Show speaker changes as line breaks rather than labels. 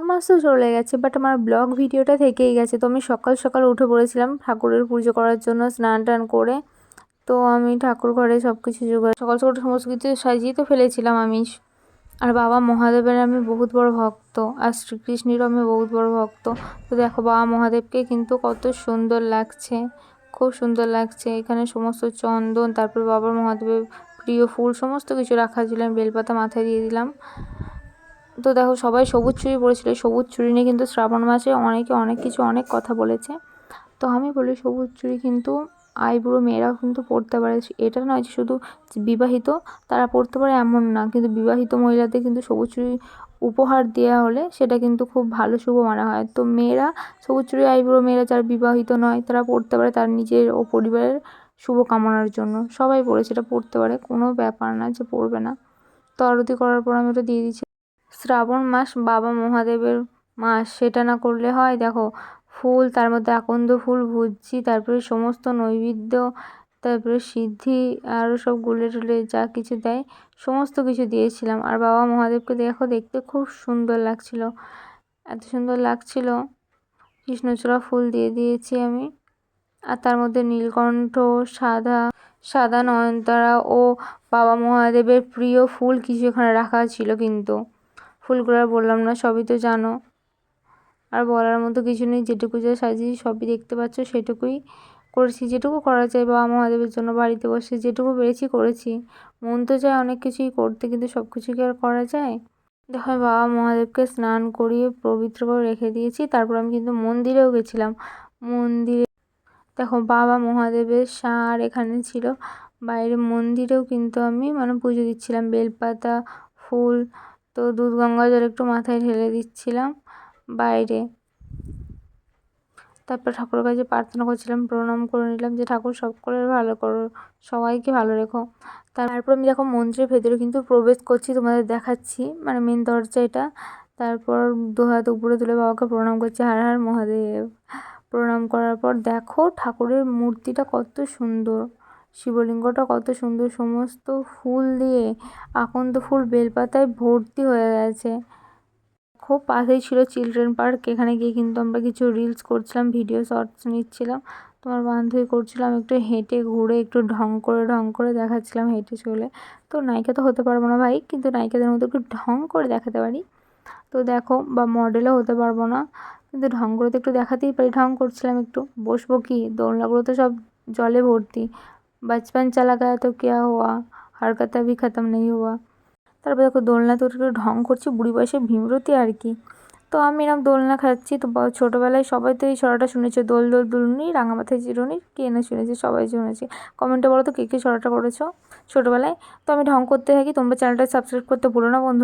মাস তো চলে গেছে, বাট আমার ব্লগ ভিডিওটা থেকেই গেছে। তো আমি সকাল সকাল উঠে পড়েছিলাম ঠাকুরের পুজো করার জন্য, স্নান টান করে। তো আমি ঠাকুর ঘরে সব কিছু জোগাড় সকাল সকাল সমস্ত কিছু সাজিয়ে তো ফেলেছিলাম আমি। আর বাবা মহাদেবের আমি বহুত বড় ভক্ত, আর শ্রীকৃষ্ণেরও আমি বহুত বড় ভক্ত। তো দেখো বাবা মহাদেবকে কিন্তু কত সুন্দর লাগছে, খুব সুন্দর লাগছে। এখানে সমস্ত চন্দন, তারপর বাবার মহাদেবের প্রিয় ফুল সমস্ত কিছু রাখা ছিল। আমি বেলপাতা মাথায় দিয়ে দিলাম। তো দেখো সবাই সবুজ চুড়ি পরেছিল। সবুজ চুড়ি নিয়ে কিন্তু শ্রাবণ মাসে অনেকে অনেক কিছু অনেক কথা বলেছে। তো আমি বলি সবুজ চুড়ি কিন্তু আইবুড়ো মেয়েরাও কিন্তু পরতে পারে। এটা নয় যে শুধু বিবাহিত তারা পরতে পারে এমন না, কিন্তু বিবাহিত মহিলাদের কিন্তু সবুজ চুড়ি উপহার দেওয়া হলে সেটা কিন্তু খুব ভালো শুভ মানা হয়। তো মেয়েরা সবুজ চুড়ি আইবুড়ো মেয়েরা যারা বিবাহিত নয় তারা পরতে পারে তার নিজের ও পরিবারের শুভ কামনার জন্য। সবাই পরে সেটা পরতে পারে, কোনো ব্যাপার না যে পরবে না। তো আরতি করার পর আমি ওটা দিয়ে দিচ্ছি। শ্রাবণ মাস বাবা মহাদেবের মাস, সেটা না করলে হয়? দেখো ফুল, তার মধ্যে আকন্দ ফুল ভুজি, তারপরে সমস্ত নৈবেদ্য, তারপরে সিদ্ধি আরও সব গুলে টুলে যা কিছু দেয় সমস্ত কিছু দিয়েছিলাম। আর বাবা মহাদেবকে দেখো দেখতে খুব সুন্দর লাগছিল, এত সুন্দর লাগছিল। কৃষ্ণচূড়া ফুল দিয়ে দিয়েছি আমি। আর তার মধ্যে নীলকণ্ঠ, সাদা সাদা নয়নতারা ও বাবা মহাদেবের প্রিয় ফুল কিছু এখানে রাখা ছিল, কিন্তু ফুলগুলো আর বললাম না, সবই তো জানো। আর বলার মতো কিছু নেই, যেটুকু যা সাজিয়েছি সবই দেখতে পাচ্ছ, সেটুকুই করেছি। যেটুকু করা যায় বাবা মহাদেবের জন্য বাড়িতে বসে যেটুকু পেরেছি করেছি। মন তো চায় অনেক কিছুই করতে, কিন্তু সব কিছু কি আর করা যায়? দেখো আমি বাবা মহাদেবকে স্নান করিয়ে পবিত্র করে রেখে দিয়েছি। তারপর আমি কিন্তু মন্দিরেও গেছিলাম। মন্দিরে দেখো বাবা মহাদেবের সার এখানে ছিল। বাইরে মন্দিরেও কিন্তু আমি পুজো দিচ্ছিলাম, বেলপাতা ফুল, তো দুধ গঙ্গা জল একটু মাথায় ঢেলে দিচ্ছিলাম বাইরে। তারপর ঠাকুরের কাছে প্রার্থনা করছিলাম, প্রণাম করে নিলাম যে ঠাকুর সকলের ভালো করো, সবাইকে ভালো রেখো। তারপর আমি দেখো মন্দিরের ভেতরে কিন্তু প্রবেশ করছি, তোমাদের দেখাচ্ছি, মেন দরজা এটা। তারপর দু হাত উপরে তুলে বাবাকে প্রণাম করছি, হর হর মহাদেব। প্রণাম করার পর দেখো ঠাকুরের মূর্তিটা কত সুন্দর, শিবলিঙ্গটা কত সুন্দর, সমস্ত ফুল দিয়ে আকন্দ ফুল বেলপাতায় ভর্তি হয়ে গেছে। খুব পাশেই ছিল চিলড্রেন পার্ক, এখানে গিয়ে কিন্তু আমরা কিছু রিলস করছিলাম, ভিডিও শর্টস নিচ্ছিলাম। তোমার বান্ধবী করছিলাম একটু হেঁটে ঘুরে, একটু ঢং করে দেখাচ্ছিলাম হেঁটে চলে। তো নায়িকা তো হতে পারবো না ভাই, কিন্তু নায়িকাদের মতো একটু ঢং করে দেখাতে পারি। তো দেখো, বা মডেলও হতে পারবো না, কিন্তু ঢং করে তো একটু দেখাতেই পারি। ঢং করছিলাম একটু, বসবো কি, দোলনাগুলো তো সব জলে ভর্তি। বাচপন চলা গায়া তো ক্যা হুয়া, হরকত আভি খতম নেই হুয়া। তারপর দেখো দোলনা তো একটু ঢং করছি, বুড়ি বয়সে ভীমরতি আর কি। তো আমি এরকম দোলনা খাচ্ছি। তো ছোটোবেলায় সবাই তো এই ছড়াটা শুনেছে, দোল দোল দুলুনি রাঙা মাথায় চিরুনি, কে না শুনেছে, সবাই শুনেছে। কমেন্টে বলো তো কে কে ছড়াটা করেছো ছোটোবেলায়। তো আমি ঢং করতে থাকি। তোমরা চ্যানেলটা সাবস্ক্রাইব করতে ভুলো না বন্ধু।